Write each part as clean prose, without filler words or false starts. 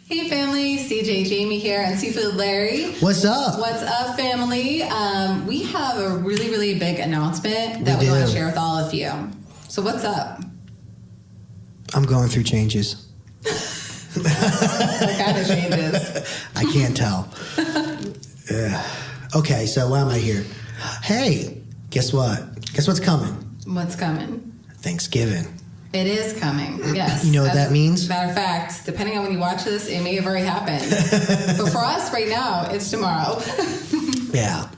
Hey family, CJ Jamie here and Seafood Larry. What's up? What's up, family? We have a really, really big announcement that we want to share with all of you. So what's up? I'm going through changes. What kind of changes? I can't tell. Okay, so why am I here? Hey, guess what? Guess what's coming? What's coming? Thanksgiving. It is coming, yes. You know what that means? Matter of fact, depending on when you watch this, it may have already happened. But for us right now, it's tomorrow. Yeah.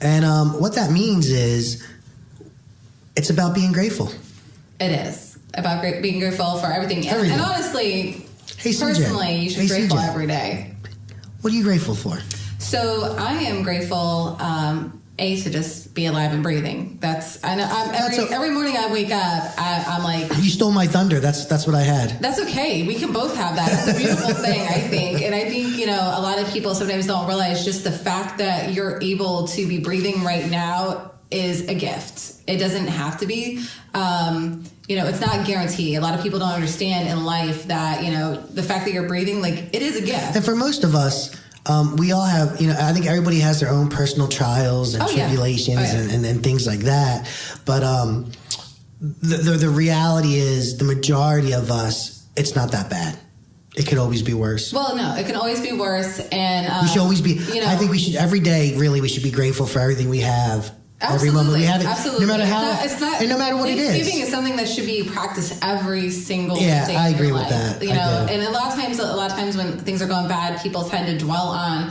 And what that means is it's about being grateful. It is. About being grateful for everything. And honestly, personally, you should be grateful every day. What are you grateful for? So I am grateful, to just be alive and breathing. Every morning I wake up, I'm like... You stole my thunder. That's what I had. That's okay. We can both have that. That's a beautiful thing, I think. And I think, a lot of people sometimes don't realize just the fact that you're able to be breathing right now is a gift. It doesn't have to be. It's not a guarantee. A lot of people don't understand in life that, the fact that you're breathing, like, it is a gift. And for most of us... we all have, I think everybody has their own personal trials and tribulations and things like that. But the reality is the majority of us, it's not that bad. It could always be worse. Well, no, it can always be worse. And we should always be, I think we should, every day, really, we should be grateful for everything we have. Absolutely. Every moment we have it, absolutely. no matter how, and no matter what it is. Thanksgiving is something that should be practiced every single day. Yeah, I agree with that. I do. And a lot of times when things are going bad, people tend to dwell on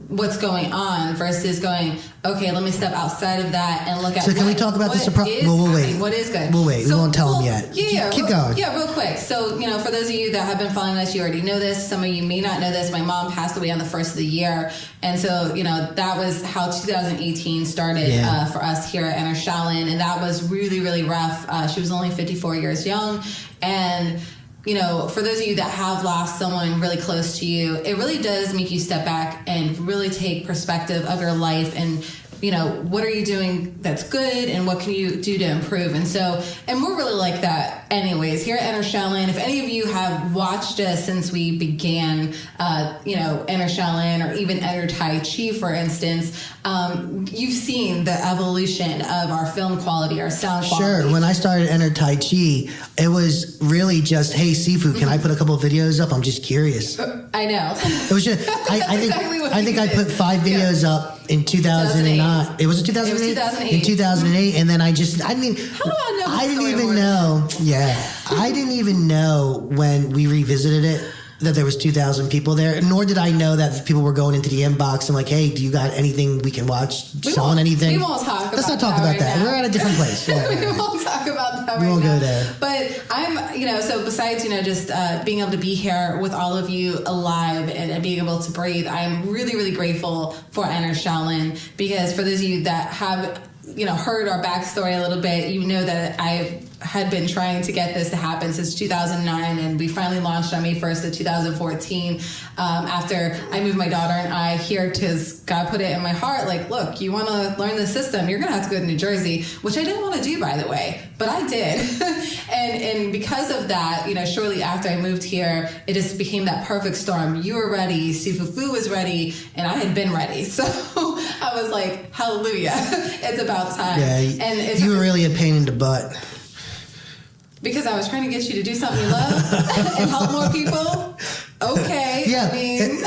what's going on versus going, okay, let me step outside of that and look at. So can we talk about the surprise? We'll wait. What is good? We'll wait. We won't tell them yet. Yeah, keep going. Yeah, real quick. So for those of you that have been following us, you already know this. Some of you may not know this. My mom passed away on the first of the year, and so that was how 2018 started for us here at Enter Shaolin, and that was really, really rough. She was only 54 years young, and. For those of you that have lost someone really close to you, it really does make you step back and really take perspective of your life and, what are you doing that's good and what can you do to improve? And we're really like that anyways. Here at Enter Shaolin, if any of you have watched us since we began, Enter Shaolin or even Enter Tai Chi, for instance, you've seen the evolution of our film quality, our sound quality. Sure. When I started Enter Tai Chi, it was really just, hey, Seafood, can I put a couple of videos up? I'm just curious. I know. It was just, I think I put 5 videos up in 2009. It was 2008? It was 2008. In 2008. And then I didn't even know. Yeah. I didn't even know when we revisited it that there was 2,000 people there, nor did I know that people were going into the inbox and like, hey, do you got anything we can watch? Selling anything? We won't talk about that. Let's not talk about that. We're at a different place. Yeah. We won't talk about that. We won't go there. But I'm, so besides, just being able to be here with all of you alive and being able to breathe, I'm really, really grateful for Enter Shaolin, because for those of you that have, heard our backstory a little bit, that I had been trying to get this to happen since 2009, and we finally launched on May 1st of 2014 after I moved my daughter and I here, because God put it in my heart, like, look, you want to learn the system, you're going to have to go to New Jersey, which I didn't want to do, by the way, but I did. and because of that, shortly after I moved here, it just became that perfect storm. You were ready, Sifu was ready, and I had been ready. So I was like, hallelujah, it's about time. Yeah, and you were really a pain in the butt. Because I was trying to get you to do something you love and help more people? Okay. Yeah.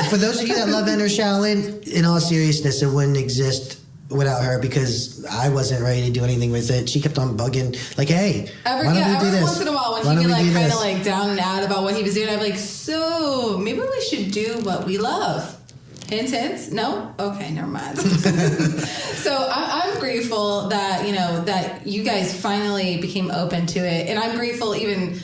For those of you that love Enter Shaolin, in all seriousness, it wouldn't exist without her, because I wasn't ready to do anything with it. She kept on bugging, like, hey, why don't we do this? Every once in a while when he'd be kind of down and out about what he was doing, I'd be like, so maybe we should do what we love. Hint, hints? No? Okay, never mind. So I'm grateful that, that you guys finally became open to it. And I'm grateful even,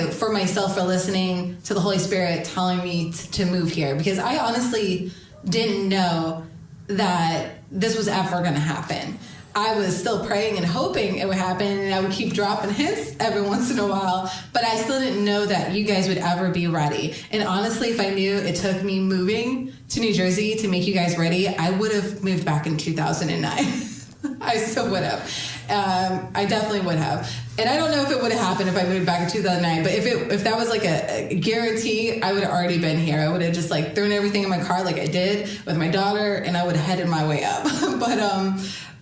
for myself for listening to the Holy Spirit telling me to move here. Because I honestly didn't know that this was ever going to happen. I was still praying and hoping it would happen, and I would keep dropping hints every once in a while, but I still didn't know that you guys would ever be ready. And honestly, if I knew it took me moving to New Jersey to make you guys ready, I would have moved back in 2009. I still would have. I definitely would have. And I don't know if it would have happened if I moved back in 2009, but if that was like a guarantee, I would have already been here. I would have just like thrown everything in my car like I did with my daughter, and I would have headed my way up.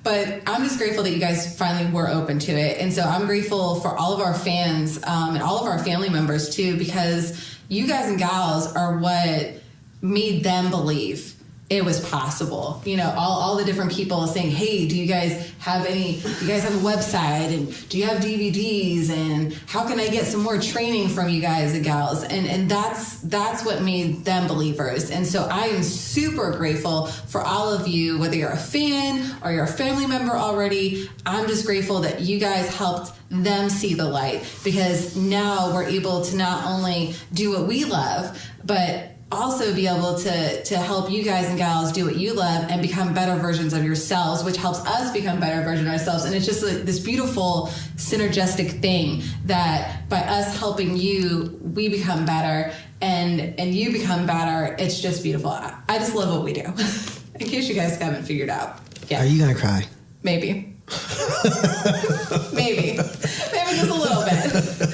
But I'm just grateful that you guys finally were open to it. And so I'm grateful for all of our fans and all of our family members too, because you guys and gals are what made them believe it was possible. You know, all the different people saying, hey, do you guys have a website, and do you have DVDs, and how can I get some more training from you guys and gals? And that's what made them believers. And so I am super grateful for all of you, whether you're a fan or you're a family member already. I'm just grateful that you guys helped them see the light, because now we're able to not only do what we love, but also be able to help you guys and gals do what you love and become better versions of yourselves, which helps us become better versions of ourselves. And it's just like this beautiful synergistic thing that by us helping you, we become better, and you become better. It's just beautiful. I just love what we do. In case you guys haven't figured out. Yeah. Are you going to cry? Maybe. Maybe just a little bit.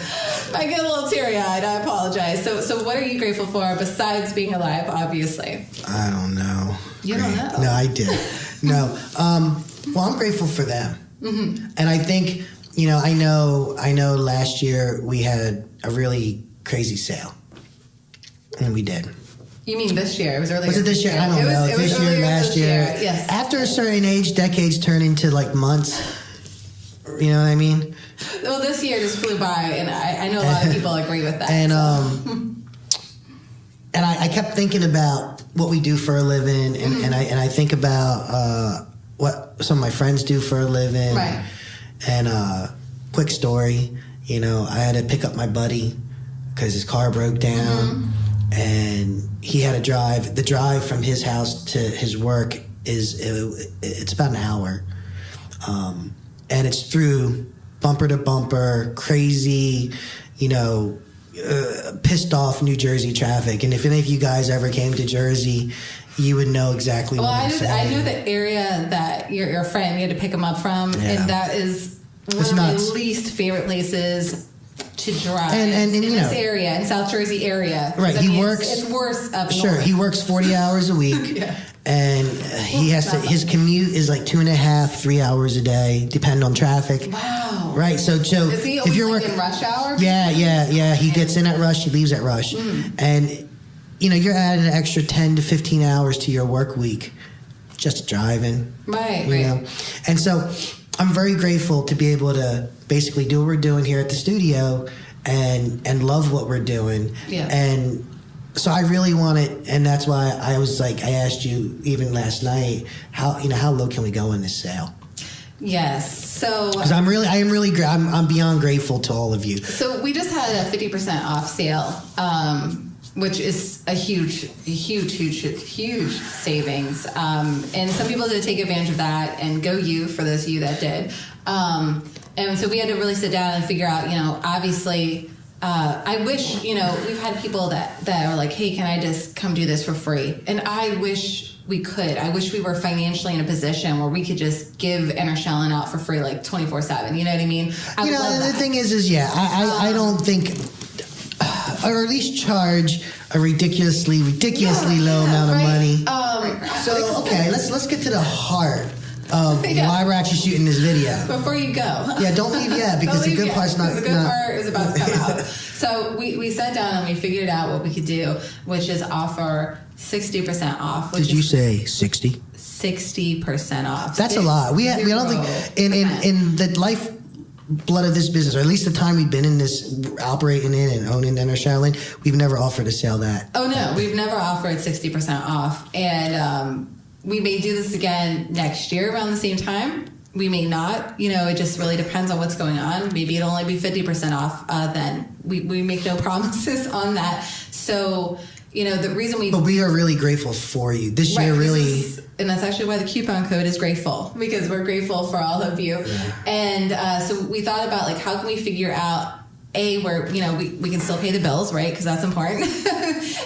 I get a little teary-eyed. I apologize. So what are you grateful for besides being alive, obviously? I don't know. You don't know? No, I did. No. Well, I'm grateful for them. Mm-hmm. And I think, I know last year we had a really crazy sale. And we did. You mean this year? It was earlier. Was it this year? I don't know. This year, last year. Yes. After a certain age, decades turn into like months. You know what I mean? Well, this year just flew by, and I know a lot of people agree with that. And and I kept thinking about what we do for a living, and I think about what some of my friends do for a living. Right. And quick story, I had to pick up my buddy because his car broke down, and he had to drive. The drive from his house to his work it's about an hour, and it's through bumper to bumper, crazy, pissed off New Jersey traffic. And if any of you guys ever came to Jersey, you would know exactly what I'm saying. I know the area that your friend, you had to pick him up from, and that is one of my least favorite places to drive and in this area, in South Jersey area. Right, he works. It's worse up north. Sure, he works 40 hours a week. Yeah. And he has to. His commute is like 2.5, 3 hours a day, depending on traffic. Wow. Right. So is he always in rush hour? Yeah. He gets in at rush. He leaves at rush. And you're adding an extra 10 to 15 hours to your work week just driving. Right. And so I'm very grateful to be able to basically do what we're doing here at the studio and love what we're doing. Yeah. And so I really want it, and that's why I was like, I asked you even last night, how low can we go in this sale? Yes. So because I'm beyond grateful to all of you. So we just had a 50% off sale, which is a huge savings. And some people did take advantage of that, and go you for those of you that did. And so we had to really sit down and figure out, obviously. I wish, we've had people that are like, hey, can I just come do this for free? And I wish we could. I wish we were financially in a position where we could just give Inner Shellen out for free, like 24/7. You know what I mean? The thing is I don't think, or at least charge a ridiculously low amount of money. So, okay, let's get to the heart of why we're actually shooting this video. Before you go. Yeah, don't leave yet, because the good part's not... The good part is about to come out. So we sat down and we figured out what we could do, which is offer 60% off. Did you say 60? 60% off. That's a lot. We don't think... In the lifeblood of this business, or at least the time we've been in this, operating in and owning Inner Shellen, we've never offered a sale that. Oh, no. We've never offered 60% off. And... we may do this again next year around the same time. We may not. It just really depends on what's going on. Maybe it'll only be 50% off then. We make no promises on that. So, the reason But we are really grateful for you. This year really... and that's actually why the coupon code is grateful, because we're grateful for all of you. Yeah. And so we thought about, how can we figure out A, where, you know, we can still pay the bills, right? Because that's important.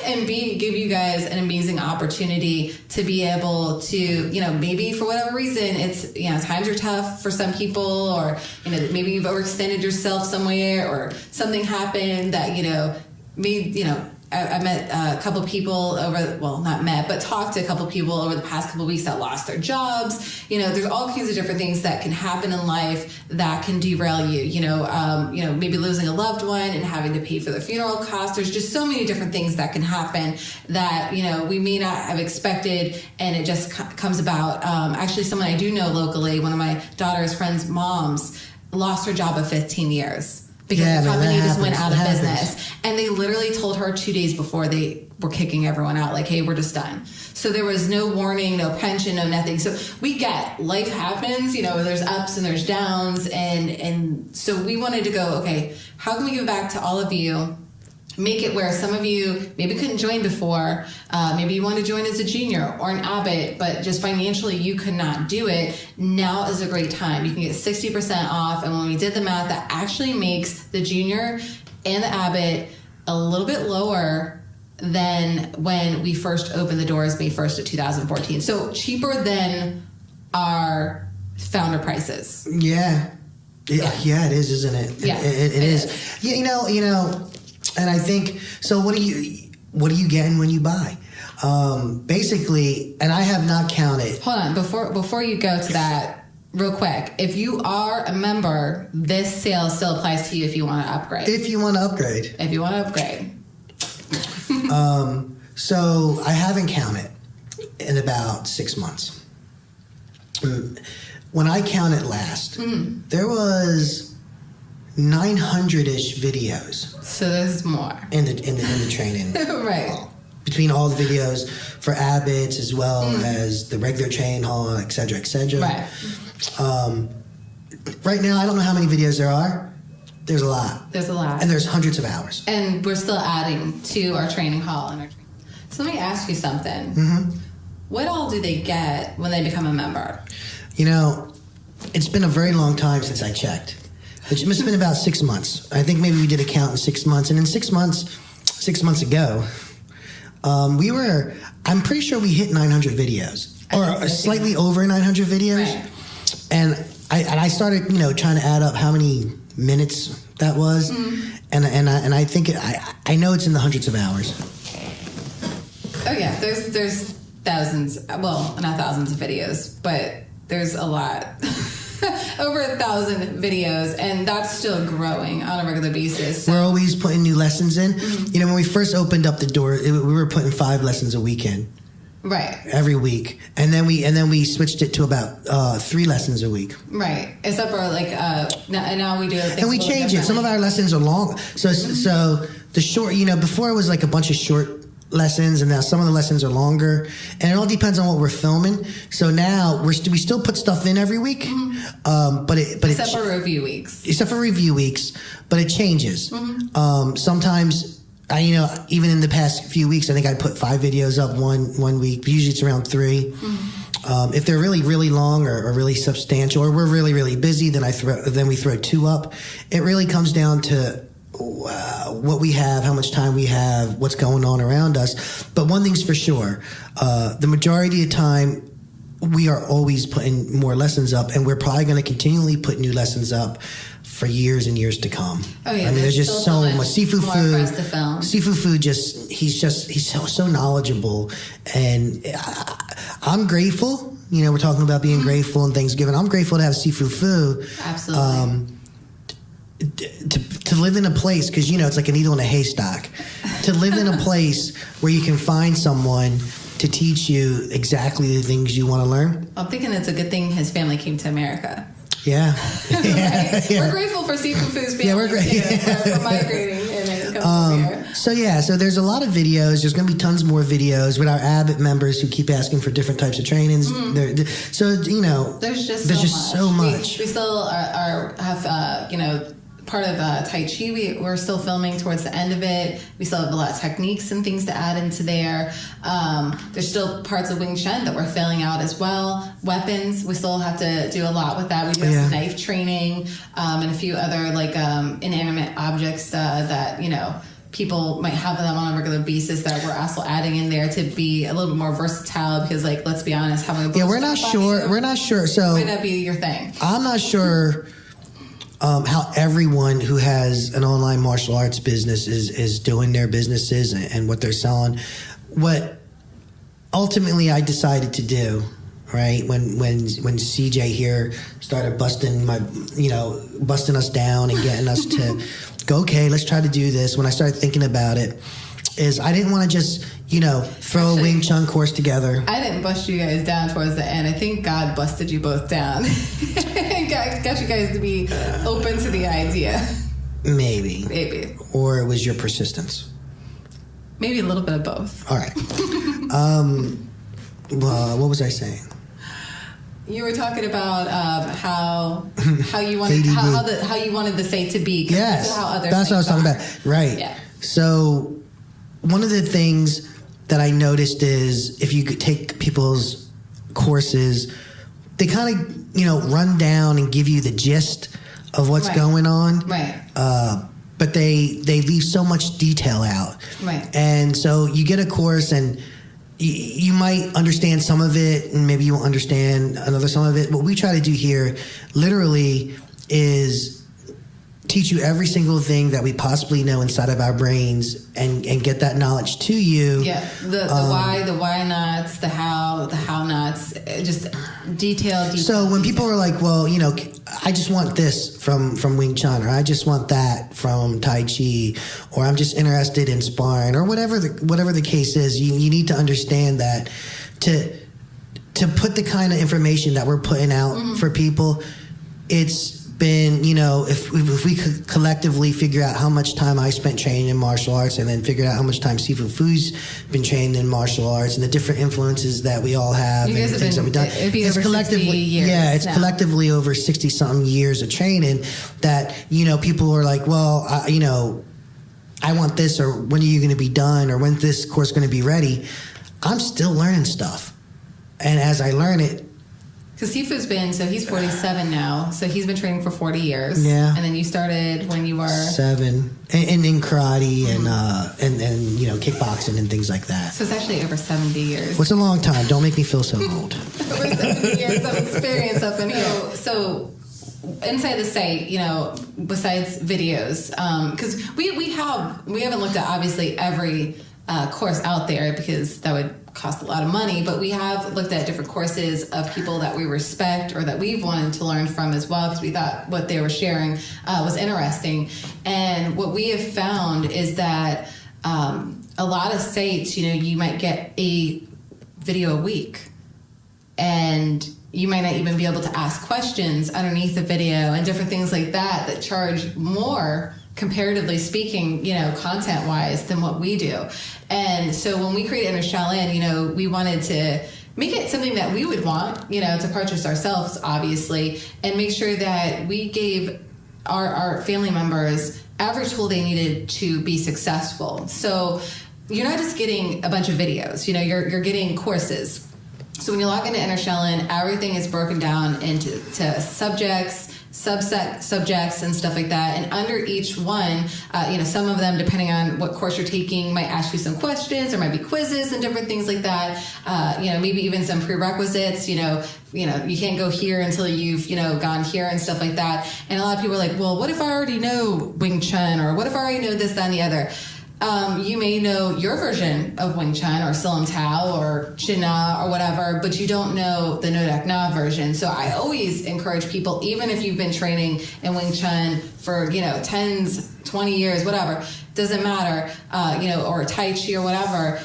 And B, give you guys an amazing opportunity to be able to, you know, maybe for whatever reason, it's, you know, times are tough for some people, or, you know, maybe you've overextended yourself somewhere, or something happened that, you know, made, you know, I met a couple people not met, but talked to a couple people over the past couple of weeks that lost their jobs. You know, there's all kinds of different things that can happen in life that can derail you. You know, maybe losing a loved one and having to pay for the funeral costs. There's just so many different things that can happen that, you know, we may not have expected, and it just comes about. Actually, someone I do know locally, one of my daughter's friends' moms, lost her job of 15 years. Because the company just went out of business. And they literally told her 2 days before they were kicking everyone out, like, hey, we're just done. So there was no warning, no pension, no nothing. So we get, life happens, you know, there's ups and there's downs. And so we wanted to go, okay, how can we give back to all of you? Make it where some of you maybe couldn't join before. Maybe you want to join as a junior or an Abbott, but just financially you could not do it. Now is a great time. You can get 60% off. And when we did the math, that actually makes the junior and the Abbott a little bit lower than when we first opened the doors May 1st of 2014. So cheaper than our founder prices. Yeah, it is, isn't it? Yeah, it is. Yeah, you know. And I think, so what are you getting when you buy? Basically, and I have not counted. Hold on, before you go to that, real quick, if you are a member, this sale still applies to you if you want to upgrade. If you want to upgrade. So I haven't counted in about 6 months. When I counted last, there was 900-ish videos. So there's more in the training. Right. Between all the videos for Abbott's as well as the regular chain hall, et cetera, et cetera. Right. Right now, I don't know how many videos there are. There's a lot. And there's hundreds of hours. And we're still adding to our training hall. So let me ask you something. What all do they get when they become a member? You know, it's been a very long time since I checked. It must have been about 6 months. I think maybe we did a count in 6 months. And in 6 months ago, I'm pretty sure we hit 900 videos. Or slightly over 900 videos. Right. And I started, you know, trying to add up how many minutes that was. And I think, I know it's in the hundreds of hours. Oh, yeah. There's thousands, well, not thousands of videos, but there's a lot. Over 1,000 videos, and that's still growing on a regular basis. So. We're always putting new lessons in. You know, when we first opened up the door, we were putting 5 lessons a weekend. Right. Every week. And then we switched it to about 3 lessons a week. Right. Except for like now we do it. And we change it. Some of our lessons are long. So the short, you know, before it was like a bunch of short lessons, and now some of the lessons are longer, and it all depends on what we're filming. So now we still put stuff in every week, but except for review weeks, but it changes. Sometimes even in the past few weeks, I think I put 5 videos up one week. But usually it's around 3. If they're really, really long or really substantial, or we're really, really busy, then we throw 2 up. It really comes down to what we have, how much time we have, what's going on around us. But one thing's for sure, the majority of the time we are always putting more lessons up, and we're probably going to continually put new lessons up for years and years to come. Oh yeah, I mean, there's just so much seafood food. For us to film. Seafood food, he's so knowledgeable, and I'm grateful. You know, we're talking about being grateful and Thanksgiving. I'm grateful to have seafood food. Absolutely. To live in a place, because, you know, it's like a needle in a haystack. To live in a place where you can find someone to teach you exactly the things you want to learn. I'm thinking it's a good thing his family came to America. Yeah. Right. We're grateful for Seafood Food's family. Yeah, we're great. For migrating and coming here. So there's a lot of videos. There's going to be tons more videos with our Abbott members who keep asking for different types of trainings. So, you know, there's just so much. We still have part of Tai Chi. We're still filming towards the end of it. We still have a lot of techniques and things to add into there. There's still parts of Wing Chun that we're filling out as well. Weapons, we still have to do a lot with that. We do have some knife training and a few other like inanimate objects that, you know, people might have them on a regular basis that we're also adding in there to be a little bit more versatile because, like, let's be honest, having a we're not sure. So might not be your thing. I'm not sure how everyone who has an online martial arts business is doing their businesses and what they're selling. What ultimately I decided to do, right, when CJ here started busting us down and getting us to go, okay, let's try to do this. When I started thinking about it, is I didn't want to just, you know, throw a Wing Chun course together. I didn't bust you guys down towards the end. I think God busted you both down. got you guys to be open to the idea. Maybe. Or it was your persistence. Maybe a little bit of both. All right. What was I saying? You were talking about how you wanted how you wanted the site to be. Yes, to how other that's what I was talking about. Right. Yeah. So one of the things that I noticed is if you could take people's courses, they kind of, you know, run down and give you the gist of what's going on. Right. But they leave so much detail out. Right. And so you get a course and you might understand some of it and maybe you won't understand some of it. What we try to do here literally is teach you every single thing that we possibly know inside of our brains and get that knowledge to you. Yeah, the why, the why nots, the how nots, just detail. So when people are like, well, you know, I just want this from Wing Chun, or I just want that from Tai Chi, or I'm just interested in sparring, or whatever the case is, you need to understand that to put the kind of information that we're putting out for people, it's been, you know, if we could collectively figure out how much time I spent training in martial arts and then figure out how much time Sifu Fu's been trained in martial arts and the different influences that we all have and the things that we've done. It's collectively years. Yeah, it's collectively over 60-something years of training that, you know, people are like, well, I want this, or when are you going to be done, or when's this course going to be ready? I'm still learning stuff. And as I learn it, because Sifu's he's 47 now, so he's been training for 40 years. Yeah. And then you started when you were 7. And in karate and you know, kickboxing and things like that. So it's actually over 70 years. What's a long time? Don't make me feel so old. Over 70 years of experience up in here. So inside the site, you know, besides videos, because we haven't looked at obviously every course out there because that would cost a lot of money, but we have looked at different courses of people that we respect or that we've wanted to learn from as well because we thought what they were sharing was interesting. And what we have found is that a lot of sites, you know, you might get a video a week and you might not even be able to ask questions underneath the video and different things like that charge more, comparatively speaking, you know, content-wise than what we do. And so when we created Inner Shaolin, you know, we wanted to make it something that we would want, you know, to purchase ourselves, obviously, and make sure that we gave our family members every tool they needed to be successful. So you're not just getting a bunch of videos, you know, you're getting courses. So when you log into Inner Shaolin, everything is broken down into subjects, subjects and stuff like that. And under each one, you know, some of them, depending on what course you're taking, might ask you some questions. There might be quizzes and different things like that. You know, maybe even some prerequisites. You know, you can't go here until you've, you know, gone here and stuff like that. And a lot of people are like, well, what if I already know Wing Chun, or what if I already know this, that, and the other? You may know your version of Wing Chun or Silam Tao or Chin Na or whatever, but you don't know the Nodak Na version. So I always encourage people, even if you've been training in Wing Chun for, you know, 10s, 20 years, whatever, doesn't matter, you know, or Tai Chi or whatever,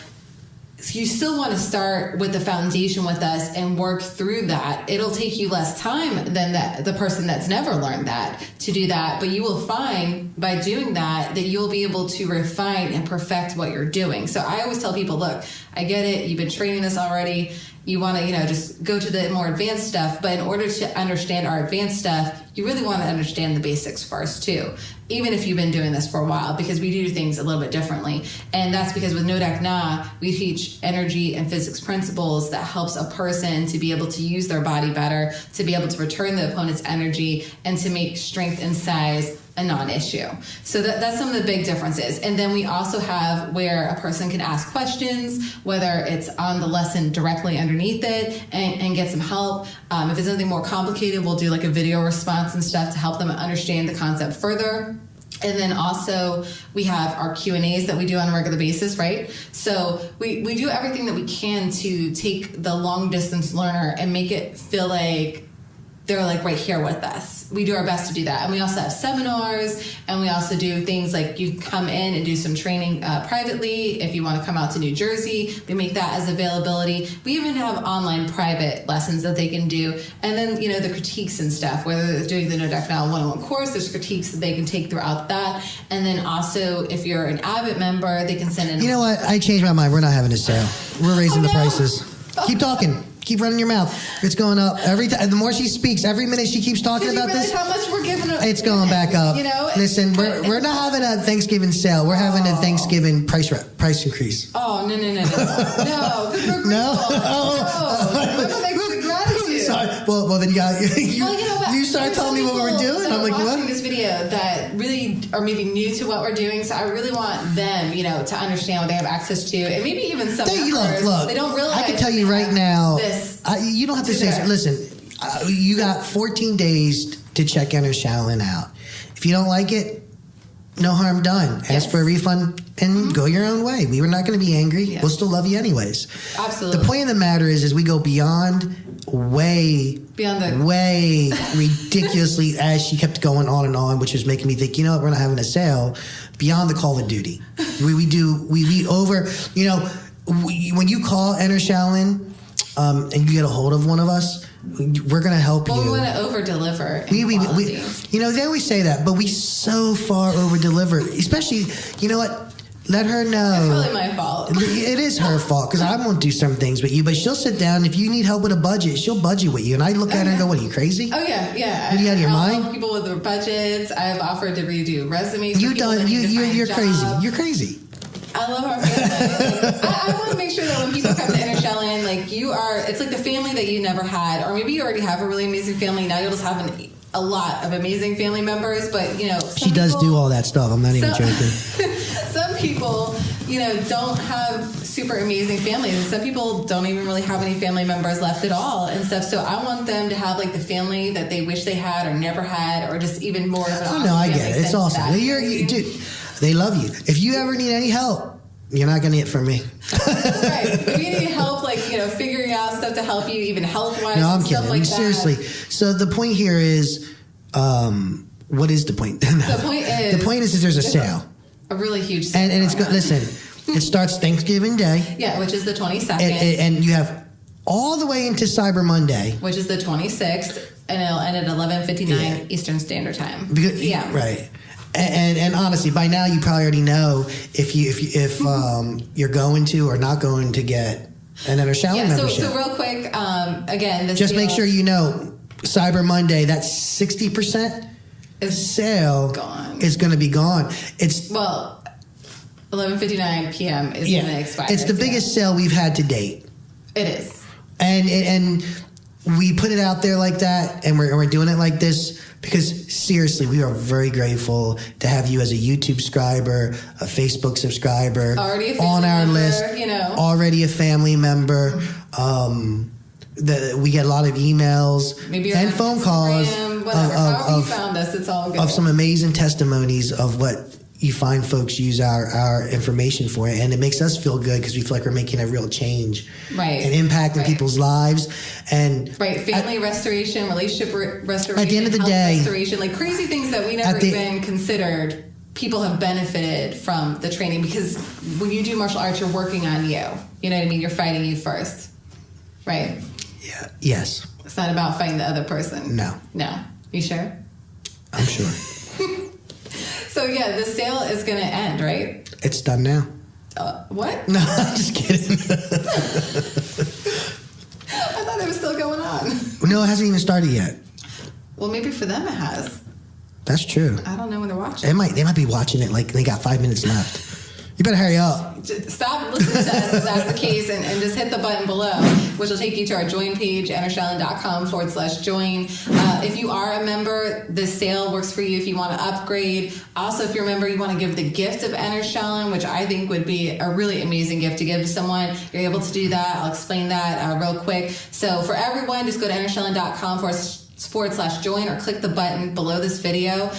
you still want to start with the foundation with us and work through that. It'll take you less time than the person that's never learned that to do that, but you will find by doing that you'll be able to refine and perfect what you're doing. So I always tell people, look, I get it. You've been training this already. you want to, just go to the more advanced stuff. But in order to understand our advanced stuff, you really want to understand the basics first too, even if you've been doing this for a while, because we do things a little bit differently. And that's because with Nodak Na, we teach energy and physics principles that helps a person to be able to use their body better, to be able to return the opponent's energy, and to make strength and size a non-issue. So that's some of the big differences. And then we also have where a person can ask questions, whether it's on the lesson directly underneath it, and get some help. If it's something more complicated, we'll do like a video response and stuff to help them understand the concept further. And then also we have our Q&As that we do on a regular basis, right? So we do everything that we can to take the long distance learner and make it feel like they're like right here with us. We do our best to do that. And we also have seminars, and we also do things like you come in and do some training privately. If you want to come out to New Jersey, we make that as availability. We even have online private lessons that they can do. And then, the critiques and stuff, whether they're doing the Nodak Na 101 course, there's critiques that they can take throughout that. And then also, if you're an Abbott member, they can send in. You know what? I changed my mind. We're not having a sale. We're raising the prices. Keep talking. Keep running your mouth. It's going up every time. The more she speaks, every minute she keeps talking about this. How much we're giving? It's going back up. Listen, we're not having a Thanksgiving sale. We're having a Thanksgiving price increase. Oh no! No. Sorry. Well, then you start telling me what we're doing. I'm like, what? This video that really are maybe new to what we're doing, so I really want them, to understand what they have access to, and maybe even some members, look, they don't realize. I can tell you right now. You don't have to say so. There. Listen, you got 14 days to check Enter Shaolin out. If you don't like it, no harm done. Ask for a refund and go your own way. We were not going to be angry. We'll still love you anyways. Absolutely. The point of the matter is we go way ridiculously, as she kept going on and on, which was making me think, we're not having a sale, beyond the Call of Duty. We over, when you call Enter Shaolin, and you get a hold of one of us, we're going to help you. We want to over-deliver. They always say that, but we so far over-deliver. Especially, you know what? Let her know. It's really my fault. It is her fault, because I won't do some things with you, but she'll sit down. If you need help with a budget, she'll budget with you. And I look at her and go, what, are you crazy? Oh, yeah. Are you out of your mind? Help people with their budgets. I've offered to redo resumes. You're crazy. You're crazy. I love our family. I want to make sure that when people come to Enter Shaolin, it's like the family that you never had, or maybe you already have a really amazing family. Now you'll just have a lot of amazing family members, but she does do all that stuff. I'm not even joking. Some people, don't have super amazing families, and some people don't even really have any family members left at all and stuff. So I want them to have the family that they wish they had or never had, or just even more of an awesome I get it. It's awesome. Dude, they love you. If you ever need any help, you're not going to get from me. Right. If you need help, figuring out stuff to help you, even health-wise. No, I'm kidding. Seriously. So the point here is, what is the point? The point is there's a sale. A really huge sale. And it's good. Listen, it starts Thanksgiving Day. Yeah, which is the 22nd. And you have all the way into Cyber Monday, which is the 26th, and it'll end at 11:59 Eastern Standard Time. Right. And honestly, by now you probably already know if you're going to or not going to get an Enter Shaolin membership. So real quick, again, just make sure you know Cyber Monday. That's 60% sale is going to be gone. It's 11:59 p.m. is going to expire. It's the biggest sale we've had to date. It is, and we put it out there like that, and we're doing it like this. Because seriously, we are very grateful to have you as a YouTube subscriber, a Facebook subscriber, on our list, already a family member. We get a lot of emails and phone calls of some amazing testimonies of what you find folks use our information for, and it makes us feel good because we feel like we're making a real change, and impacting people's lives. And family restoration, relationship restoration, at the end of the day, restoration, crazy things that we never even considered. People have benefited from the training, because when you do martial arts, you're working on you. You know what I mean? You're fighting you first, right? Yeah. Yes. It's not about fighting the other person. No. You sure? I'm sure. So the sale is going to end, right? It's done now. What? No, I'm just kidding. No, it hasn't even started yet. Well, maybe for them it has. That's true. I don't know when they're watching. They might be watching it like they got 5 minutes left. You better hurry up. Stop listening to us if that's the case and just hit the button below, which will take you to our join page, EnterShallon.com/join. If you are a member, this sale works for you if you want to upgrade. Also, if you're a member, you want to give the gift of Enter Shallon, which I think would be a really amazing gift to give to someone. You're able to do that. I'll explain that real quick. So for everyone, just go to EnterShallon.com/join or click the button below this video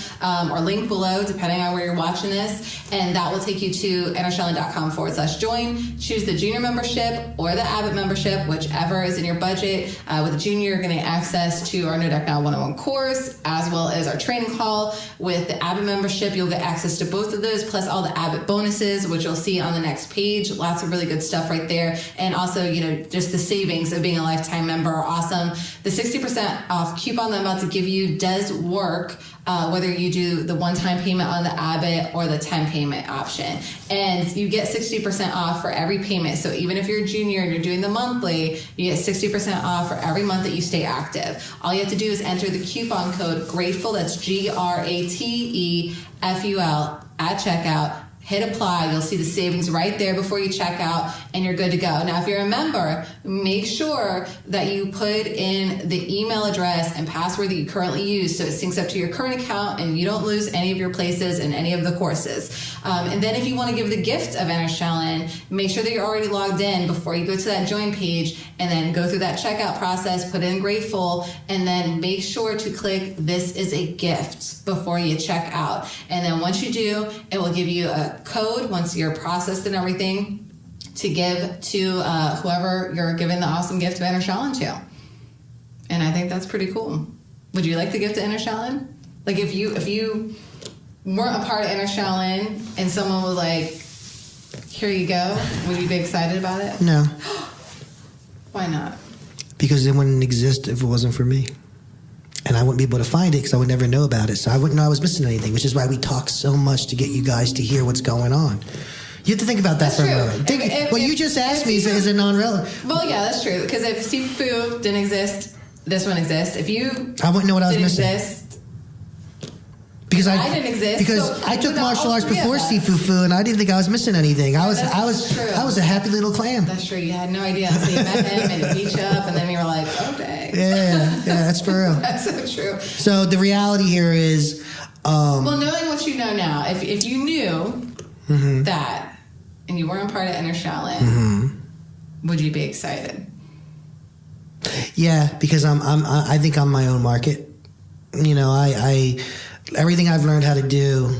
or link below depending on where you're watching this, and that will take you to EnterShallon.com/join. Choose the junior membership or the Abbott membership, whichever is in your budget. With the junior, you're going to get access to our No Deck Now 101 course as well as our training call. With the Abbott membership, you'll get access to both of those plus all the Abbott bonuses, which you'll see on the next page. Lots of really good stuff right there, and also just the savings of being a lifetime member are awesome. The 60% off coupon that I'm about to give you does work whether you do the one-time payment on the Abbott or the 10 payment option. And you get 60% off for every payment. So even if you're a junior and you're doing the monthly, you get 60% off for every month that you stay active. All you have to do is enter the coupon code GRATEFUL, that's GRATEFUL at checkout. Hit apply. You'll see the savings right there before you check out, and you're good to go. Now, if you're a member, make sure that you put in the email address and password that you currently use so it syncs up to your current account and you don't lose any of your places in any of the courses. And then if you want to give the gift of Enter Shallon, make sure that you're already logged in before you go to that join page, and then go through that checkout process, put in Grateful, and then make sure to click This is a Gift before you check out. And then once you do, it will give you a code once you're processed and everything to give to whoever you're giving the awesome gift of Enter Shallon to. And I think that's pretty cool. Would you like the gift of Enter Shallon? Like if you weren't a part of Enter Shallon and someone was like, here you go, would you be excited about it? No. Why not? Because it wouldn't exist if it wasn't for me. And I wouldn't be able to find it because I would never know about it. So I wouldn't know I was missing anything, which is why we talk so much to get you guys to hear what's going on. You have to think about that for a moment. What you just asked me is a non-relevant. Well, yeah, that's true. Because if Sifu didn't exist, this one exists. If you I wouldn't know what I was missing. Exist, because I didn't exist. Because so I took martial arts before Sifu, and I didn't think I was missing anything. I was a happy little clam. That's true. You had no idea until you met him and he beat you up, and then you were like, okay. Yeah, that's for real. That's so true. So the reality here is, well, knowing what you know now, if you knew that and you weren't part of Enter Shallon, would you be excited? Yeah, because I think I'm my own market. I everything I've learned how to do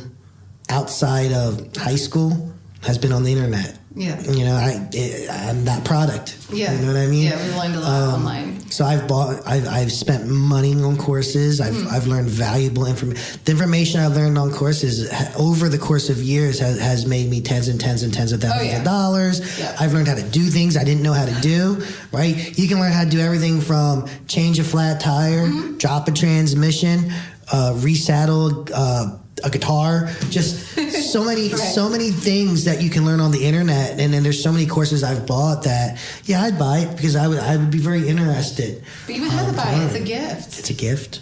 outside of high school has been on the internet. Yeah. I'm that product. Yeah. You know what I mean? Yeah, we learned a lot online. So I've spent money on courses. I've learned valuable information. The information I've learned on courses over the course of years has made me tens and tens and tens of thousands of dollars. Yeah. I've learned how to do things I didn't know how to do, right? You can learn how to do everything from change a flat tire, drop a transmission, resaddle a guitar, just so many things that you can learn on the internet. And then there's so many courses I've bought that, I'd buy it because I would be very interested. But you would have to buy it. It's a gift. It's a gift.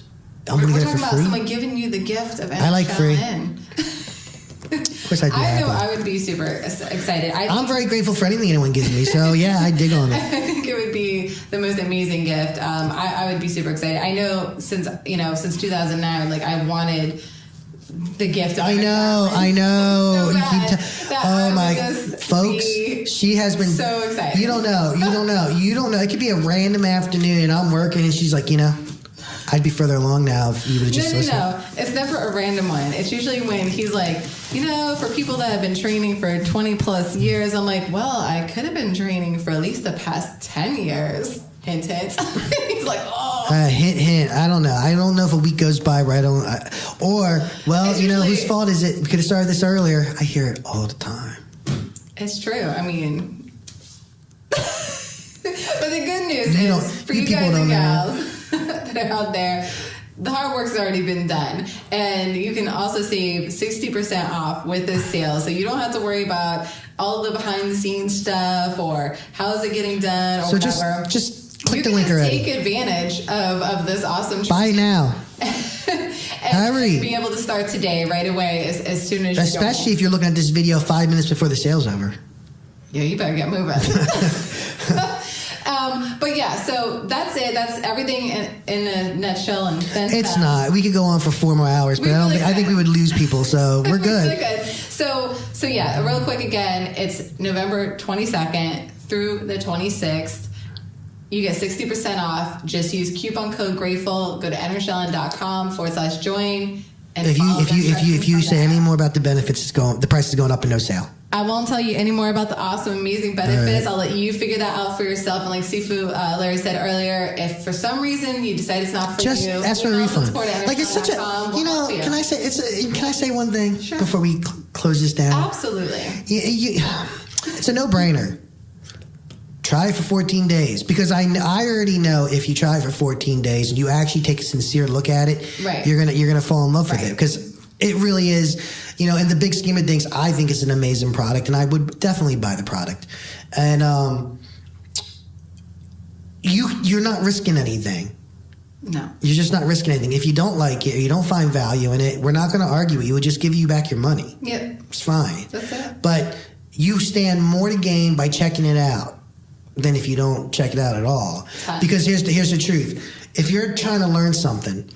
We're talking about someone giving you the gift of Enter I like free. Of course I do. I know I would be super excited. I'm very grateful for anything anyone gives me. So I dig on it. I think it would be the most amazing gift. I would be super excited. I know since 2009, like I wanted the gift. I know. So oh my, folks, she has been so excited. You don't know. It could be a random afternoon and I'm working and she's like, I'd be further along now if you would just listen. No. It's never a random one. It's usually when he's like, for people that have been training for 20 plus years, I'm like, well, I could have been training for at least the past 10 years. Hint, hint. He's like, oh. Hint, hint. I don't know. I don't know if a week goes by where I don't. Whose fault is it? We could have started this earlier. I hear it all the time. It's true. I mean, but the good news is for you guys and gals that are out there, the hard work's already been done. And you can also save 60% off with this sale. So you don't have to worry about all the behind the scenes stuff or how is it getting done or whatever. Just Click the link already. Take advantage of this awesome. Buy now. Hurry. Be able to start today, right away, as soon as you Especially if you're looking at this video 5 minutes before the sale's over. Yeah, you better get moving. But yeah, so that's it. That's everything in a nutshell. And then it's not. We could go on for 4 more hours, but I think we would lose people. So we're good. Really good. So yeah, real quick again, it's November 22nd through the 26th. You get 60% off. Just use coupon code Grateful. Go to EnterShellon.com/join. And if you say any more about the benefits, the price is going up and no sale. I won't tell you any more about the awesome, amazing benefits. Right. I'll let you figure that out for yourself. And like Sifu, Larry said earlier, if for some reason you decide it's not for just you, ask for a refund. Like it's such a, can I say one thing before we close this down? Absolutely. It's a no-brainer. Try it for 14 days because I already know if you try it for 14 days and you actually take a sincere look at it, right. you're gonna fall in love with it because it really is. In the big scheme of things, I think it's an amazing product, and I would definitely buy the product. And you're not risking anything. No, you're just not risking anything. If you don't like it or you don't find value in it, we're not going to argue with you. We'll just give you back your money. Yep, it's fine. That's it. But you stand more to gain by checking it out than if you don't check it out at all. Because here's the truth: if you're trying to learn something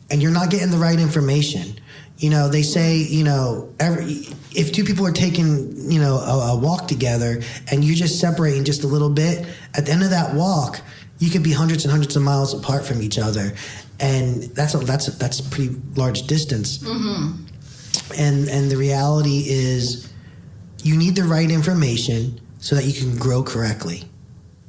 and you're not getting the right information. They say, if two people are taking, a walk together and you're just separating just a little bit, at the end of that walk, you could be hundreds and hundreds of miles apart from each other. And that's a pretty large distance. Mm-hmm. And the reality is you need the right information so that you can grow correctly.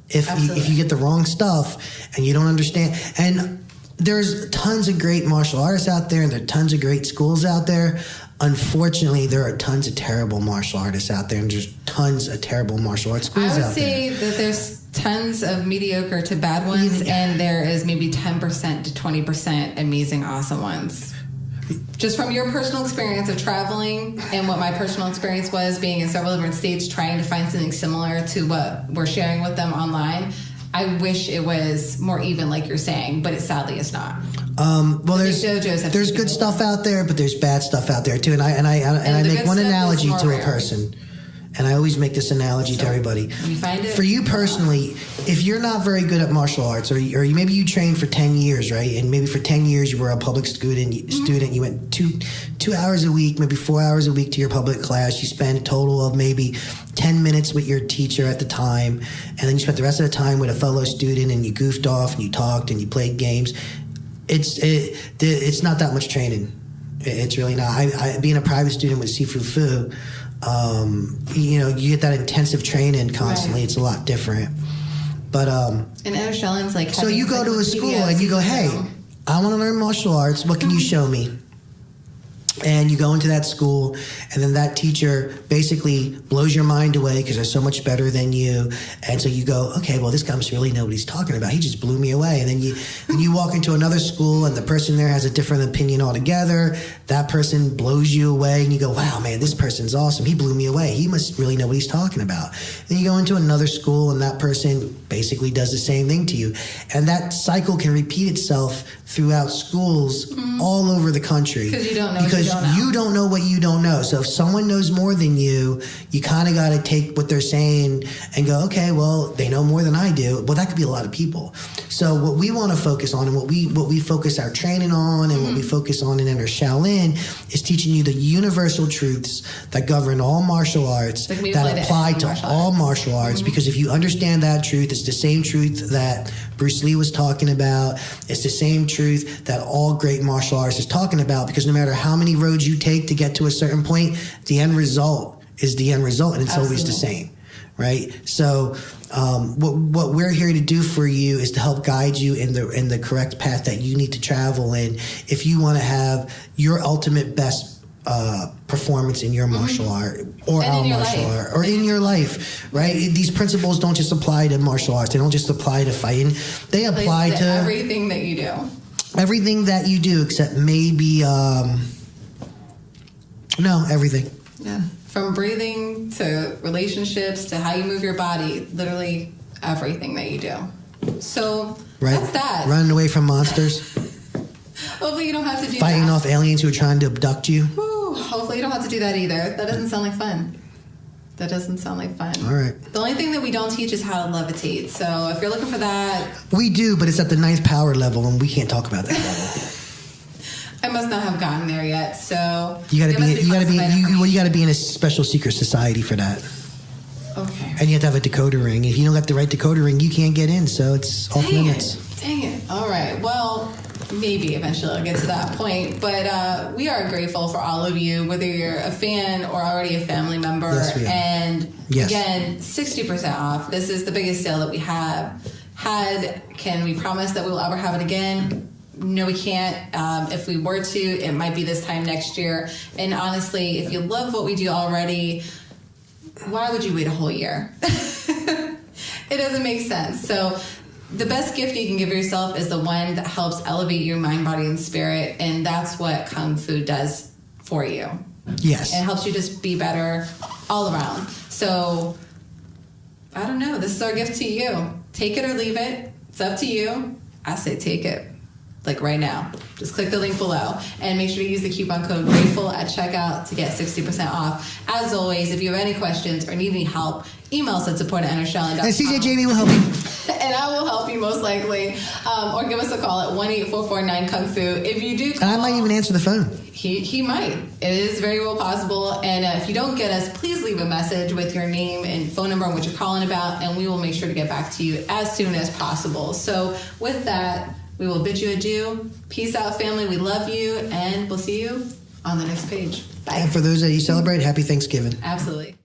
If you get the wrong stuff and you don't understand, and there's tons of great martial artists out there, and there are tons of great schools out there. Unfortunately, there are tons of terrible martial artists out there, and there's tons of terrible martial arts schools out there. I would say that there's tons of mediocre to bad ones, and there is maybe 10% to 20% amazing, awesome ones. Just from your personal experience of traveling and what my personal experience was being in several different states, trying to find something similar to what we're sharing with them online, I wish it was more even, like you're saying, but sadly it's not. There's good stuff out there, but there's bad stuff out there too. And I make one analogy to a person, and I always make this analogy to everybody. You find it for you personally. If you're not very good at martial arts, or maybe you trained for 10 years, right? And maybe for 10 years you were a public student. You went two hours a week, maybe 4 hours a week to your public class. You spent a total of maybe 10 minutes with your teacher at the time, and then you spent the rest of the time with a fellow student, and you goofed off, and you talked, and you played games. It's not that much training. It's really not. I being a private student with Sifu Fu, you get that intensive training constantly. Right. It's a lot different. But and Entershellon's like, so you go to a school and you go, hey, I want to learn martial arts. What can you show me? And you go into that school, and then that teacher basically blows your mind away because they're so much better than you. And so you go, okay, well, this guy must really know what he's talking about. He just blew me away. And then you walk into another school, and the person there has a different opinion altogether. That person blows you away, and you go, wow, man, this person's awesome. He blew me away. He must really know what he's talking about. Then you go into another school, and that person basically does the same thing to you. And that cycle can repeat itself throughout schools all over the country. Because you don't know. You don't know what you don't know. So if someone knows more than you kind of got to take what they're saying and go, okay, well, they know more than I do. Well, that could be a lot of people. So what we want to focus on, and what we focus our training on, and what we focus on in Enter Shaolin is teaching you the universal truths that govern all martial arts, that apply to all martial arts. Because if you understand that truth, it's the same truth that Bruce Lee was talking about. It's the same truth that all great martial artists is talking about, because no matter how many roads you take to get to a certain point, the end result is the end result, and it's always the same, right? So what we're here to do for you is to help guide you in the correct path that you need to travel in if you want to have your ultimate best performance in your martial art or our martial art or in your life, right? These principles don't just apply to martial arts. They don't just apply to fighting. They apply to everything that you do. Everything that you do, except maybe everything. Yeah. From breathing to relationships to how you move your body, literally everything that you do. So right? That's that. Running away from monsters. Hopefully you don't have to do Fighting that. off aliens who are trying to abduct you. Whew, hopefully you don't have to do that either. That doesn't sound like fun. That doesn't sound like fun. All right. The only thing that we don't teach is how to levitate. So if you're looking for that, we do, but it's at the 9th power level, and we can't talk about that level. I must not have gotten there yet. So you got to be in a special secret society for that. Okay. And you have to have a decoder ring. If you don't got the right decoder ring, you can't get in. So it's off limits. Dang it. All right. Well, maybe eventually I'll get to that point. But we are grateful for all of you, whether you're a fan or already a family member. Yes, we are. And yes. Again, 60% off. This is the biggest sale that we have had. Can we promise that we will ever have it again? No, we can't. If we were to, it might be this time next year. And honestly, if you love what we do already, why would you wait a whole year? It doesn't make sense. So the best gift you can give yourself is the one that helps elevate your mind, body, and spirit. And that's what Kung Fu does for you. Yes. And it helps you just be better all around. So I don't know. This is our gift to you. Take it or leave it. It's up to you. I say take it. Like right now. Just click the link below and make sure to use the coupon code GRATEFUL at checkout to get 60% off. As always, if you have any questions or need any help, email us at support@EnterShallon.com. And CJ Jamie will help you. And I will help you most likely. Or give us a call at 1-844-9-KUNG-FU. If you do call, and I might even answer the phone. He might. It is very well possible. And if you don't get us, please leave a message with your name and phone number and what you're calling about, and we will make sure to get back to you as soon as possible. So with that, we will bid you adieu. Peace out, family. We love you, and we'll see you on the next page. Bye. And for those that you celebrate, happy Thanksgiving. Absolutely.